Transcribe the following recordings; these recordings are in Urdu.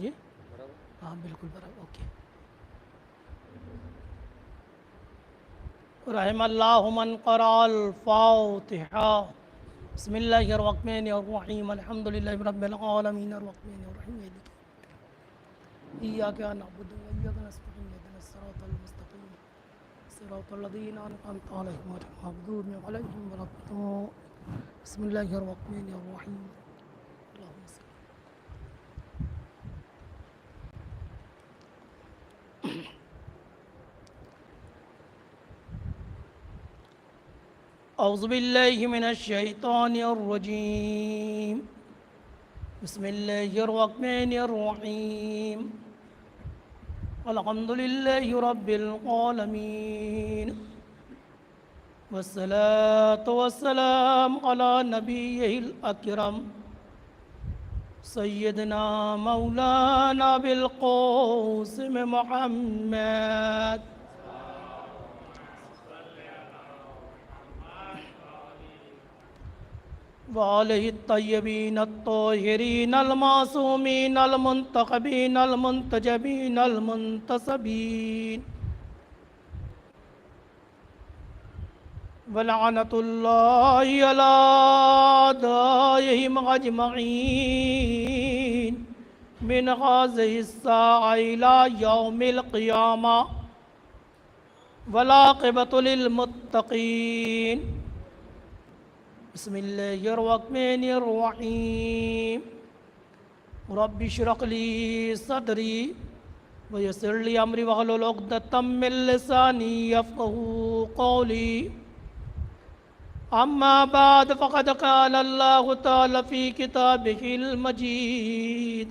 جی ہاں بالکل برابر. اوکے. رحم اللہ من قرأ الفاتحہ. بسم اللہ الرحمن الرحیم الحمد للہ رب العالمین الرحمن الرحیم ایاک نعبد و ایاک نستعین اهدنا الصراط المستقیم صراط الذین انعمت علیہم غیر المغضوب علیہم ولا الضالین. بسم اللہ الرحمن الرحیم. اللہم صل. اعوذ باللہ من الشیطان الرجیم. بسم اللہ الرحمن الرحیم. الحمد للہ رب العالمین والصلاة والسلام علی نبیہ الاکرم سیدنا مولانا بالقاسم محمد وآلہ الطیبین الطاہرین المعصومین المنتخبین المنتجبین المنتصبین ولعنۃ اللہ علی اعدائہم اجمعین من هذه الساعة إلى يوم القیامہ والعاقبۃ للمتقین. بسم اللہ الرحمن الرحیم. رب اشرح لی صدری ویسر لی امری واحلل عقدۃ من لسانی یفقہوا قولی. اما بعد فقد قال اللہ تعالی فی کتابہ المجید.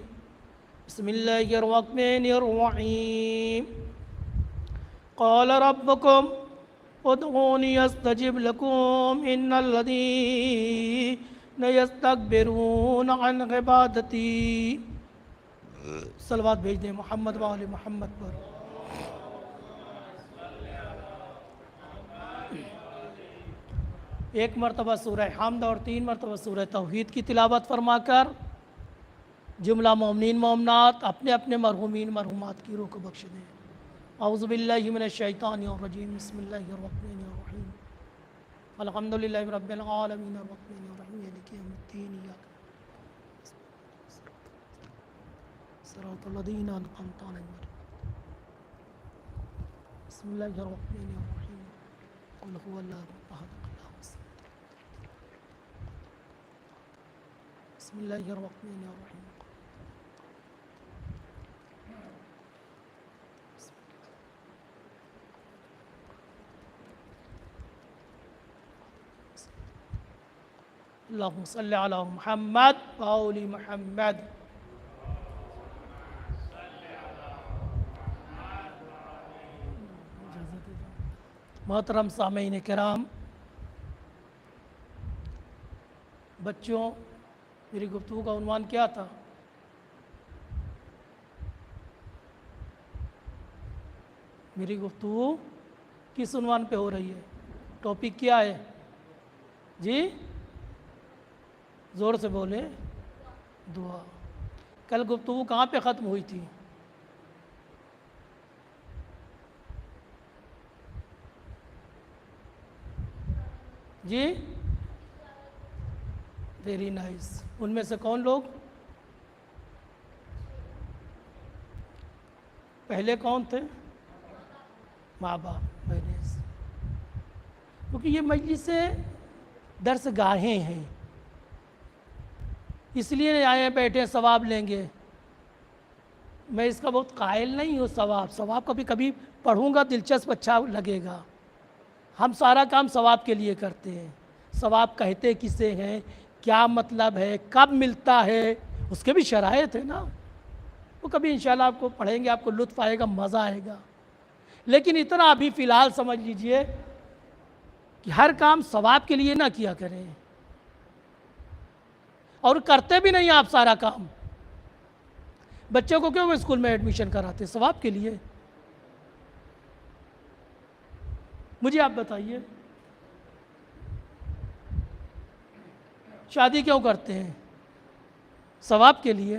بسم اللہ الرحمن الرحیم. قال ربکم ادعونی استجب لکم ان الذین یستکبرون عن عبادتی. صلوات بھیج دیں محمد و آل محمد پر. ایک مرتبہ سورہ حمد اور 3 مرتبہ سورہ توحید کی تلاوت فرما کر جملہ مومنین مومنات اپنے اپنے مرحومین مرحومات کی روح کو بخش دیں. اعوذ باللہ من الشیطان الرجیم. بسم اللہ الرحمن الرحیم. الحمد للہ رب العالمین الرحمن الرحیم مالک یوم الدین ایاک صراط الذین انعمت علیہم. بسم اللہ الرحمن الرحیم. قل هو اللہ احد اللہ الصمد. بسم اللہ الرحمن الرحیم. اللہم صلی علی محمد و آل محمد. محترم سامعین کرام، بچوں، میری گفتگو کا عنوان کیا تھا؟ میری گفتگو کس عنوان پہ ہو رہی ہے؟ ٹاپک کیا ہے جی؟ زور سے بولے. دعا. کل گفتگو کہاں پہ ختم ہوئی تھی؟ جی ویری نائس. ان میں سے کون لوگ پہلے کون تھے؟ ماں باپ. کیونکہ یہ مجلس درس گاہیں ہیں، اس لیے آئے بیٹھے ثواب لیں گے. میں اس کا بہت قائل نہیں ہوں. ثواب کبھی کبھی پڑھوں گا، دلچسپ اچھا لگے گا. ہم سارا کام ثواب کے لیے کرتے ہیں. ثواب کہتے کسے ہیں، کیا مطلب ہے، کب ملتا ہے، اس کے بھی شرائط ہے نا. وہ کبھی انشاءاللہ آپ کو پڑھیں گے، آپ کو لطف آئے گا، مزہ آئے گا. لیکن اتنا ابھی فی الحال سمجھ لیجئے کہ ہر کام ثواب کے لیے نہ کیا کریں، اور کرتے بھی نہیں آپ سارا کام. بچوں کو کیوں اسکول میں ایڈمیشن کراتے؟ ثواب کے لیے. مجھے آپ بتائیے، شادی کیوں کرتے ہیں؟ ثواب کے لیے.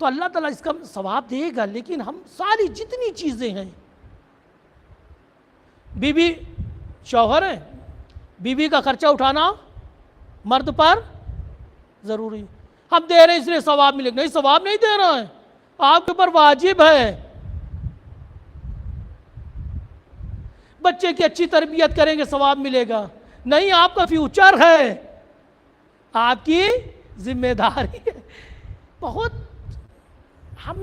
تو اللہ تعالیٰ اس کا ثواب دے گا. لیکن ہم ساری جتنی چیزیں ہیں، بیوی شوہر ہے، بیوی کا خرچہ اٹھانا مرد پر ضروری. ہم دے رہے ہیں اس لیے ثواب ملے گا، نہیں، ثواب نہیں دے رہا ہے، آپ کے اوپر واجب ہے. بچے کی اچھی تربیت کریں گے ثواب ملے گا، نہیں، آپ کا فیوچر ہے، آپ کی ذمہ داری ہے. بہت ہم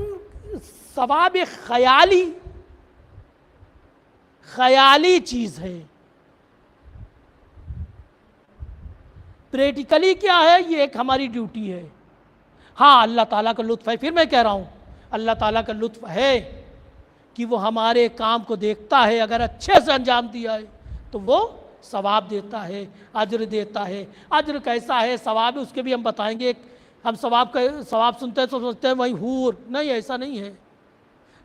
ثواب ایک خیالی چیز ہے. پریکٹیکلی کیا ہے، یہ ایک ہماری ڈیوٹی ہے. ہاں، اللہ تعالیٰ کا لطف ہے، پھر میں کہہ رہا ہوں اللہ تعالیٰ کا لطف ہے کہ وہ ہمارے کام کو دیکھتا ہے. اگر اچھے سے انجام دیا ہے تو وہ ثواب دیتا ہے، اجر دیتا ہے. اجر کیسا ہے، ثواب ہے، اس کے بھی ہم بتائیں گے. ہم ثواب سنتے ہیں تو سوچتے ہیں وہی حور، نہیں، ایسا نہیں ہے.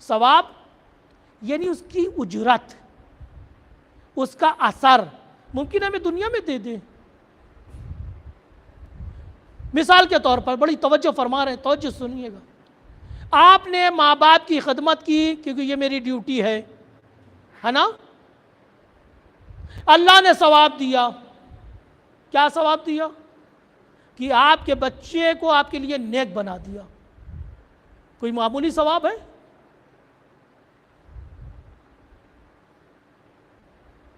ثواب یعنی اس کی اجرت، اس کا اثر ممکن ہے ہمیں دنیا میں دے دیں. مثال کے طور پر، بڑی توجہ فرما رہے ہیں، توجہ سنیے گا. آپ نے ماں باپ کی خدمت کی کیونکہ یہ میری ڈیوٹی ہے نا. اللہ نے ثواب دیا. کیا ثواب دیا؟ کہ آپ کے بچے کو آپ کے لیے نیک بنا دیا. کوئی معمولی ثواب ہے؟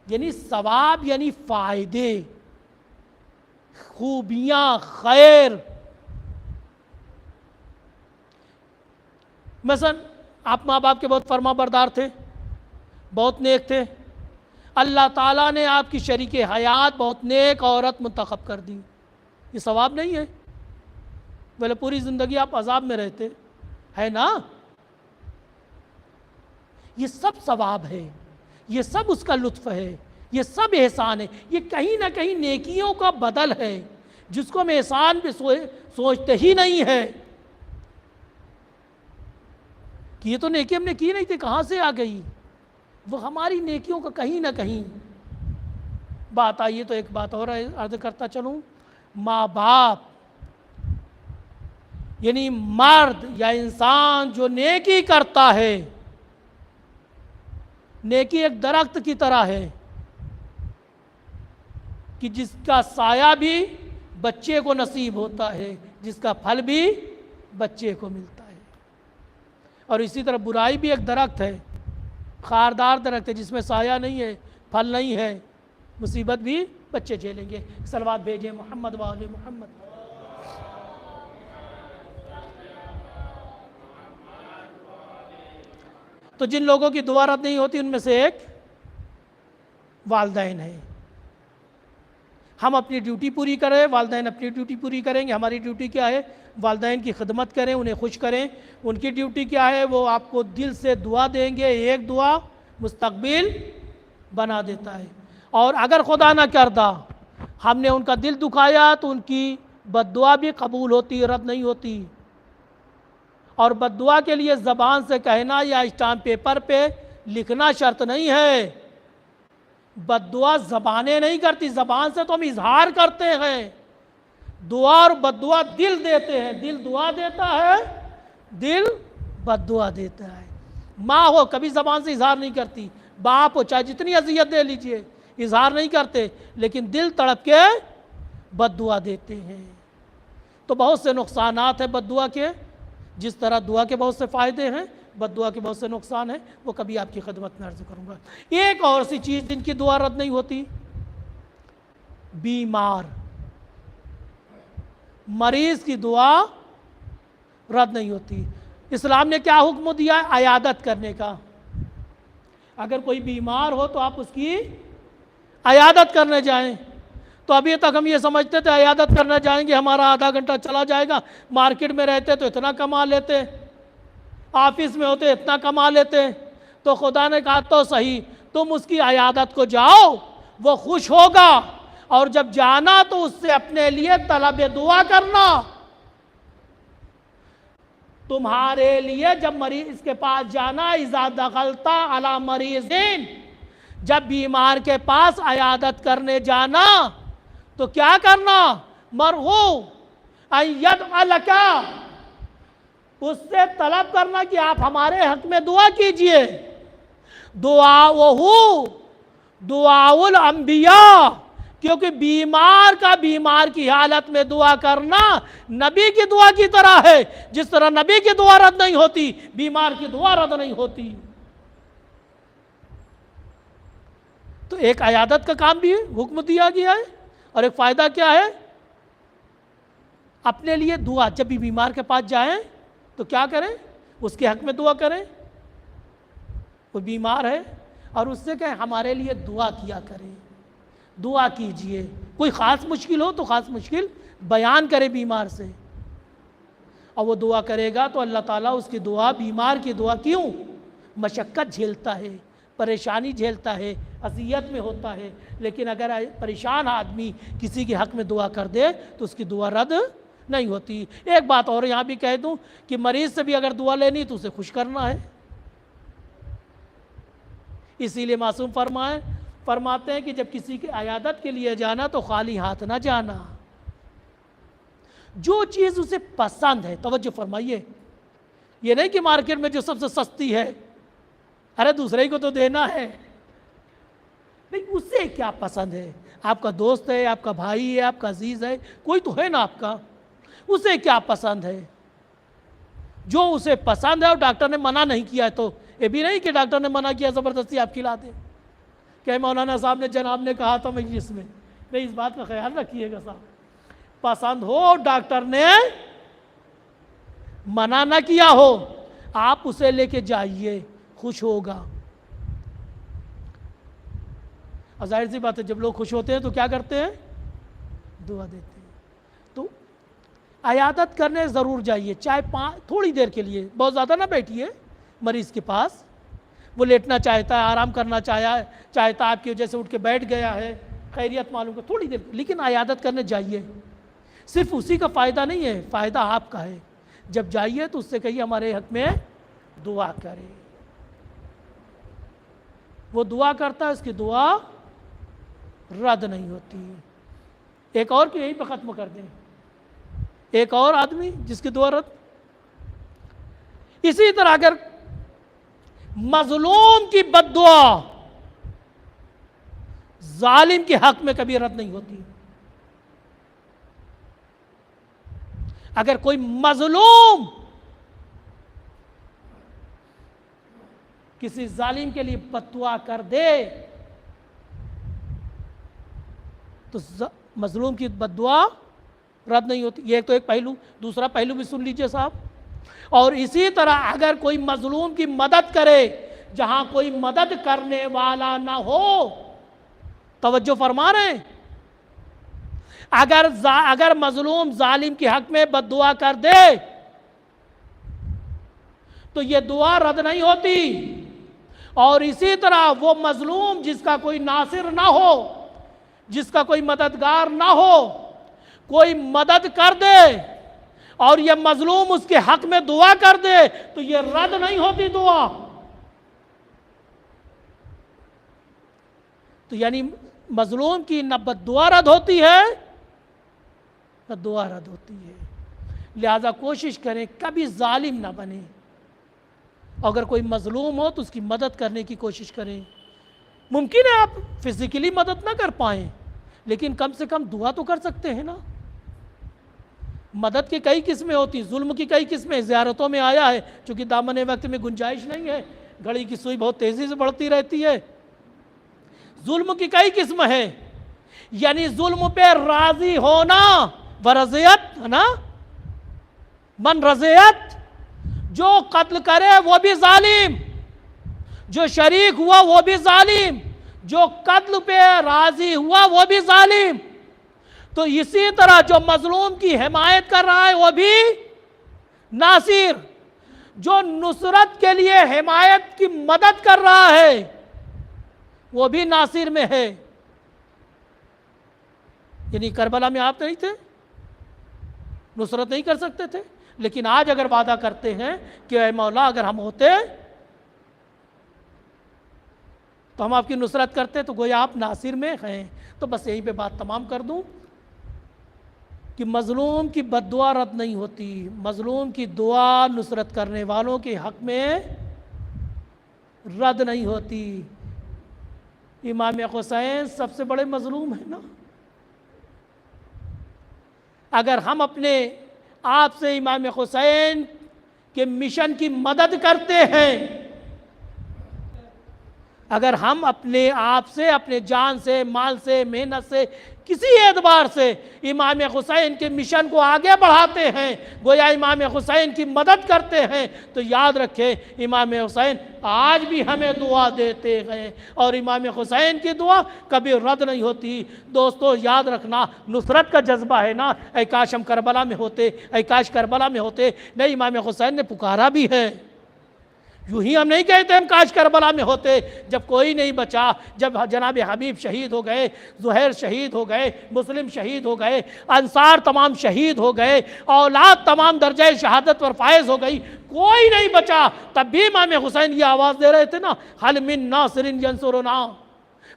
یعنی ثواب یعنی فائدے، خوبیاں، خیر. مثلا آپ ماں باپ کے بہت فرما بردار تھے، بہت نیک تھے، اللہ تعالیٰ نے آپ کی شریک حیات بہت نیک عورت منتخب کر دی. یہ ثواب نہیں ہے؟ بولے پوری زندگی آپ عذاب میں رہتے ہے نا. یہ سب ثواب ہے، یہ سب اس کا لطف ہے، یہ سب احسان ہے. یہ کہیں نہ کہیں نیکیوں کا بدل ہے جس کو ہم احسان بھی سوچتے ہی نہیں ہے کہ یہ تو نیکی ہم نے کی نہیں تھی، کہاں سے آ گئی. وہ ہماری نیکیوں کا کہیں نہ کہیں بات آئی ہے. تو ایک بات اور عرض کرتا چلوں، ماں باپ یعنی مرد یا انسان جو نیکی کرتا ہے، نیکی ایک درخت کی طرح ہے کہ جس کا سایہ بھی بچے کو نصیب ہوتا ہے، جس کا پھل بھی بچے کو ملتا ہے. اور اسی طرح برائی بھی ایک درخت ہے، خاردار درخت ہے، جس میں سایہ نہیں ہے، پھل نہیں ہے، مصیبت بھی بچے جھیلیں گے. صلوات بھیجیں محمد و آل محمد. تو جن لوگوں کی دعا رد نہیں ہوتی ان میں سے ایک والدین ہے. ہم اپنی ڈیوٹی پوری کریں، والدین اپنی ڈیوٹی پوری کریں گے. ہماری ڈیوٹی کیا ہے؟ والدین کی خدمت کریں، انہیں خوش کریں. ان کی ڈیوٹی کیا ہے؟ وہ آپ کو دل سے دعا دیں گے، ایک دعا مستقبل بنا دیتا ہے. اور اگر خدا نہ کردہ ہم نے ان کا دل دکھایا تو ان کی بد دعا بھی قبول ہوتی، رد نہیں ہوتی. اور بد دعا کے لیے زبان سے کہنا یا اسٹامپ پیپر پہ لکھنا شرط نہیں ہے. بد دعا زبانیں نہیں کرتی، زبان سے تو ہم اظہار کرتے ہیں. دعا اور بد دعا دل دیتے ہیں. دل دعا دیتا ہے، دل بد دعا دیتا ہے. ماں ہو کبھی زبان سے اظہار نہیں کرتی، باپ ہو چاہے جتنی اذیت دے لیجئے اظہار نہیں کرتے، لیکن دل تڑپ کے بد دعا دیتے ہیں. تو بہت سے نقصانات ہیں بد دعا کے. جس طرح دعا کے بہت سے فائدے ہیں، بد دعا کے بہت سے نقصان ہیں، وہ کبھی آپ کی خدمت میں عرض کروں گا. ایک اور سی چیز جن کی دعا رد نہیں ہوتی، بیمار مریض کی دعا رد نہیں ہوتی. اسلام نے کیا حکم دیا ہے؟ عیادت کرنے کا. اگر کوئی بیمار ہو تو آپ اس کی عیادت کرنے جائیں. تو ابھی تک ہم یہ سمجھتے تھے عیادت کرنے جائیں گے ہمارا آدھا گھنٹہ چلا جائے گا. مارکیٹ میں رہتے تو اتنا کما لیتے، آفس میں ہوتے اتنا کما لیتے. تو خدا نے کہا تو صحیح، تم اس کی عیادت کو جاؤ، وہ خوش ہوگا، اور جب جانا تو اس سے اپنے لیے طلب دعا کرنا. تمہارے لیے جب مریض کے پاس جانا، اذا دخلت علی مریض، جب بیمار کے پاس عیادت کرنے جانا تو کیا کرنا؟ مرغوب ان یدعو لک، اس سے طلب کرنا کہ آپ ہمارے حق میں دعا کیجئے. دعاؤہ دعاء الانبیاء، کیونکہ بیمار کا بیمار کی حالت میں دعا کرنا نبی کی دعا کی طرح ہے. جس طرح نبی کی دعا رد نہیں ہوتی، بیمار کی دعا رد نہیں ہوتی. تو ایک عیادت کا کام بھی حکم دیا گیا ہے، اور ایک فائدہ کیا ہے؟ اپنے لیے دعا. جب بھی بیمار کے پاس جائیں تو کیا کریں؟ اس کے حق میں دعا کریں. وہ بیمار ہے اور اس سے کہیں ہمارے لیے دعا کیا کریں، دعا کیجئے. کوئی خاص مشکل ہو تو خاص مشکل بیان کرے بیمار سے، اور وہ دعا کرے گا تو اللہ تعالیٰ اس کی دعا، بیمار کی دعا، کیوں؟ مشقت جھیلتا ہے، پریشانی جھیلتا ہے، اذیت میں ہوتا ہے، لیکن اگر پریشان آدمی کسی کے حق میں دعا کر دے تو اس کی دعا رد نہیں ہوتی. ایک بات اور یہاں بھی کہہ دوں کہ مریض سے بھی اگر دعا لینی تو اسے خوش کرنا ہے. اسی لیے معصوم فرماتے ہیں کہ جب کسی کی عیادت کے لیے جانا تو خالی ہاتھ نہ جانا. جو چیز اسے پسند ہے، توجہ فرمائیے، یہ نہیں کہ مارکیٹ میں جو سب سے سستی ہے ارے دوسرے کو تو دینا ہے. نہیں، اسے کیا پسند ہے؟ آپ کا دوست ہے، آپ کا بھائی ہے، آپ کا عزیز ہے، کوئی تو ہے نا آپ کا. اسے کیا پسند ہے؟ جو اسے پسند ہے اور ڈاکٹر نے منع نہیں کیا ہے، تو یہ بھی نہیں کہ ڈاکٹر نے منع کیا زبردستی آپ کھلا دیں کہ مولانا صاحب نے، جناب نے کہا تھا مجلس میں. نہیں، اس بات کا خیال رکھیے گا صاحب. پسند ہو، ڈاکٹر نے منع نہ کیا ہو، آپ اسے لے کے جائیے، خوش ہوگا. اور ظاہر سی بات ہے جب لوگ خوش ہوتے ہیں تو کیا کرتے ہیں؟ دعا دیتے ہیں. تو عیادت کرنے ضرور جائیے، چاہے تھوڑی دیر کے لیے، بہت زیادہ نہ بیٹھیے مریض کے پاس. وہ لیٹنا چاہتا ہے، آرام کرنا چاہتا آپ کی وجہ سے اٹھ کے بیٹھ گیا ہے، خیریت معلوم کر تھوڑی دیر، لیکن عیادت کرنے جائیے. صرف اسی کا فائدہ نہیں ہے، فائدہ آپ کا ہے. جب جائیے تو اس سے کہیے ہمارے حق میں دعا کرے. وہ دعا کرتا ہے، اس کی دعا رد نہیں ہوتی. ایک اور کہ یہیں پہ ختم کر دیں، ایک اور آدمی جس کی دعا رد. اسی طرح اگر مظلوم کی بد دعا ظالم کے حق میں کبھی رد نہیں ہوتی. اگر کوئی مظلوم کسی ظالم کے لیے بد دعا کر دے تو مظلوم کی بد دعا رد نہیں ہوتی. یہ تو ایک پہلو. دوسرا پہلو بھی سن لیجئے صاحب. اور اسی طرح اگر کوئی مظلوم کی مدد کرے جہاں کوئی مدد کرنے والا نہ ہو، توجہ فرما رہے ہیں، اگر مظلوم ظالم کے حق میں بد دعا کر دے تو یہ دعا رد نہیں ہوتی. اور اسی طرح وہ مظلوم جس کا کوئی ناصر نہ ہو، جس کا کوئی مددگار نہ ہو، کوئی مدد کر دے اور یہ مظلوم اس کے حق میں دعا کر دے تو یہ رد نہیں ہوتی دعا. تو یعنی مظلوم کی نہ بد دعا رد ہوتی ہے نہ دعا رد ہوتی ہے. لہذا کوشش کریں کبھی ظالم نہ بنیں. اگر کوئی مظلوم ہو تو اس کی مدد کرنے کی کوشش کریں. ممکن ہے آپ فزیکلی مدد نہ کر پائیں، لیکن کم سے کم دعا تو کر سکتے ہیں نا. مدد کی کئی قسمیں ہوتی، ظلم کی کئی قسمیں. زیارتوں میں آیا ہے، چونکہ دامن وقت میں گنجائش نہیں ہے، گھڑی کی سوئی بہت تیزی سے بڑھتی رہتی ہے. ظلم کی کئی قسم ہے، یعنی ظلم پہ راضی ہونا، ورضیت ہے نا، من رضیت. جو قتل کرے وہ بھی ظالم، جو شریک ہوا وہ بھی ظالم، جو قتل پہ راضی ہوا وہ بھی ظالم. تو اسی طرح جو مظلوم کی حمایت کر رہا ہے وہ بھی ناصر، جو نصرت کے لیے حمایت کی مدد کر رہا ہے وہ بھی ناصر میں ہے. یعنی کربلا میں آپ نہیں تھے، نصرت نہیں کر سکتے تھے، لیکن آج اگر وعدہ کرتے ہیں کہ اے مولا اگر ہم ہوتے تو ہم آپ کی نصرت کرتے، تو گویا آپ ناصر میں ہیں. تو بس یہیں پہ بات تمام کر دوں. کہ مظلوم کی بد دعا رد نہیں ہوتی، مظلوم کی دعا نصرت کرنے والوں کے حق میں رد نہیں ہوتی۔ امام حسین سب سے بڑے مظلوم ہیں نا۔ اگر ہم اپنے آپ سے امام حسین کے مشن کی مدد کرتے ہیں، اگر ہم اپنے آپ سے، اپنے جان سے، مال سے، محنت سے، کسی اعتبار سے امام حسین کے مشن کو آگے بڑھاتے ہیں، گویا امام حسین کی مدد کرتے ہیں، تو یاد رکھیں امام حسین آج بھی ہمیں دعا دیتے ہیں، اور امام حسین کی دعا کبھی رد نہیں ہوتی۔ دوستو یاد رکھنا، نصرت کا جذبہ ہے نا، اے کاش ہم کربلا میں ہوتے، اے کاش کربلا میں ہوتے۔ نہیں، امام حسین نے پکارا بھی ہے۔ یوں ہی ہم نہیں کہتے ہم کاش کربلا میں ہوتے، جب کوئی نہیں بچا، جب جناب حبیب شہید ہو گئے، زہیر شہید ہو گئے، مسلم شہید ہو گئے، انصار تمام شہید ہو گئے، اولاد تمام درجہ شہادت پر فائز ہو گئی، کوئی نہیں بچا، تب بھی امام حسین یہ آواز دے رہے تھے نا، حل من ناصر ینصرنا۔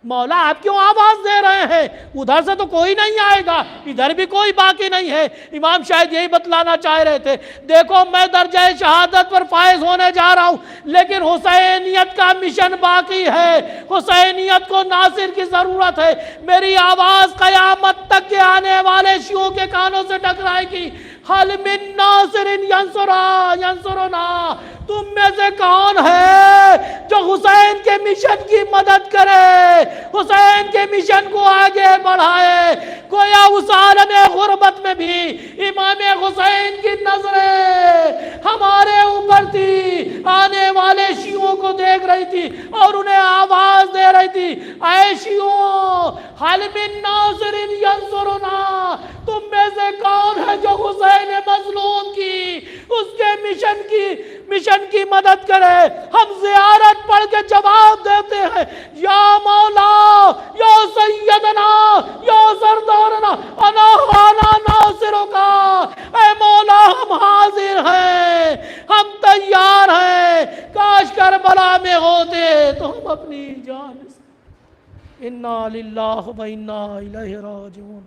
مولا آپ کیوں آواز دے رہے ہیں؟ ادھر سے تو کوئی نہیں آئے گا، ادھر بھی کوئی باقی نہیں ہے۔ امام شاید یہی بتلانا چاہ رہے تھے، دیکھو میں درجہ شہادت پر فائز ہونے جا رہا ہوں، لیکن حسینیت کا مشن باقی ہے، حسینیت کو ناصر کی ضرورت ہے۔ میری آواز قیامت تک کے آنے والے شیعوں کے کانوں سے ٹکرائے گی، حل من ناصر ینصرنا۔ تم میں سے کون ہے جو حسین کے مشن کی مدد کرے، حسین کے مشن کو آگے بڑھائے؟ گویا اس عالم غربت میں بھی امام حسین کی نظریں ہمارے اوپر تھی، آنے والے شیعوں کو دیکھ رہی تھی اور انہیں آواز دے رہی تھی، اے شیعوں حل من ناصر ینصرنا۔ تم میں سے کون ہے جو حسین مظلوم کی، اس کے مشن کی مدد کرے؟ ہم زیارت پڑھ کے جواب دیتے ہیں، یا مولا یا سیدنا یا سردارنا انا وانا ناصروں کا۔ اے مولا ہم حاضر ہیں، ہم تیار ہیں، کاش کربلا میں ہوتے تو ہم اپنی جان سے انا للہ و انا الیہ راجعون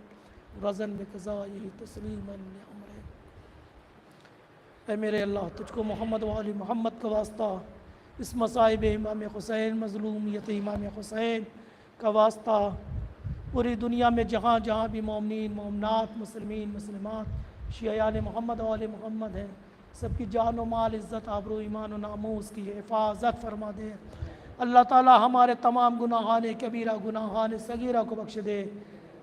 رضن بقضائہ تسلیما لامرہ۔ اے میرے اللہ، تجھ کو محمد و آل محمد کا واسطہ، اس مصائب امام حسین، مظلومیت امام حسین کا واسطہ، پوری دنیا میں جہاں جہاں بھی مومنین مومنات، مسلمین مسلمات، شیعیان محمد و آل محمد ہیں، سب کی جان و مال، عزت، آبرو، ایمان و ناموس کی حفاظت فرما دے۔ اللہ تعالی ہمارے تمام گناہان کبیرہ، گناہان صغیرہ کو بخش دے،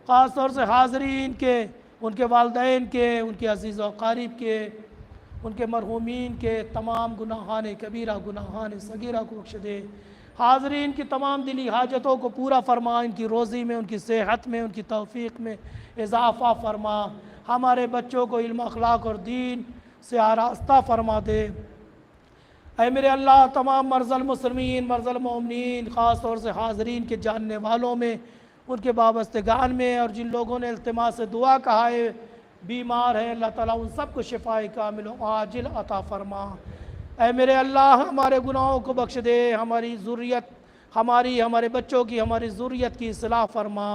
خاص طور سے حاضرین کے، ان کے والدین کے، ان کے عزیز و اقارب کے، ان کے مرحومین کے تمام گناہان کبیرہ، گناہان صغیرہ کو بخش دے۔ حاضرین کی تمام دلی حاجتوں کو پورا فرما، ان کی روزی میں، ان کی صحت میں، ان کی توفیق میں اضافہ فرما، ہمارے بچوں کو علم، اخلاق اور دین سے آراستہ فرما دے۔ اے میرے اللہ، تمام مرضى المسلمین، مرضى المؤمنین، خاص طور سے حاضرین کے جاننے والوں میں، ان کے وابستگان میں، اور جن لوگوں نے التماس سے دعا کہا ہے، بیمار ہیں، اللہ تعالیٰ ان سب کو شفائے کامل و عاجل عطا فرما۔ اے میرے اللہ، ہمارے گناہوں کو بخش دے، ہماری ذریت، ہمارے بچوں کی، ہماری ذریت کی اصلاح فرما۔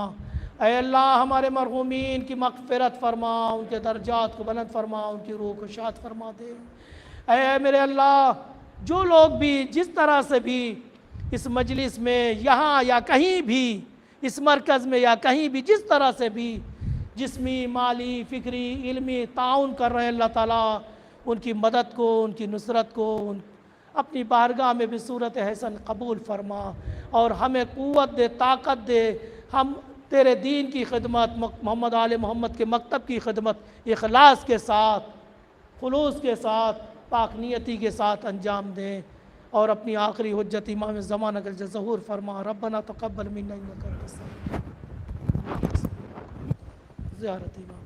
اے اللہ، ہمارے مرحومین کی مغفرت فرما، ان کے درجات کو بلند فرما، ان کی روح کو شاد فرما دے۔ اے میرے اللہ، جو لوگ بھی جس طرح سے بھی اس مجلس میں، یہاں یا کہیں بھی، اس مرکز میں یا کہیں بھی، جس طرح سے بھی جسمی، مالی، فکری، علمی تعاون کر رہے ہیں، اللہ تعالیٰ ان کی مدد کو، ان کی نصرت کو اپنی بارگاہ میں بھی صورت حسن قبول فرما، اور ہمیں قوت دے، طاقت دے، ہم تیرے دین کی خدمت، محمد آل محمد کے مکتب کی خدمت اخلاص کے ساتھ، خلوص کے ساتھ، پاک نیتی کے ساتھ انجام دیں، اور اپنی آخری حجت امام زمانہ کا ظہور فرما۔ ربنا تقبل منا انک انت السمیع العلیم۔ زیارت امام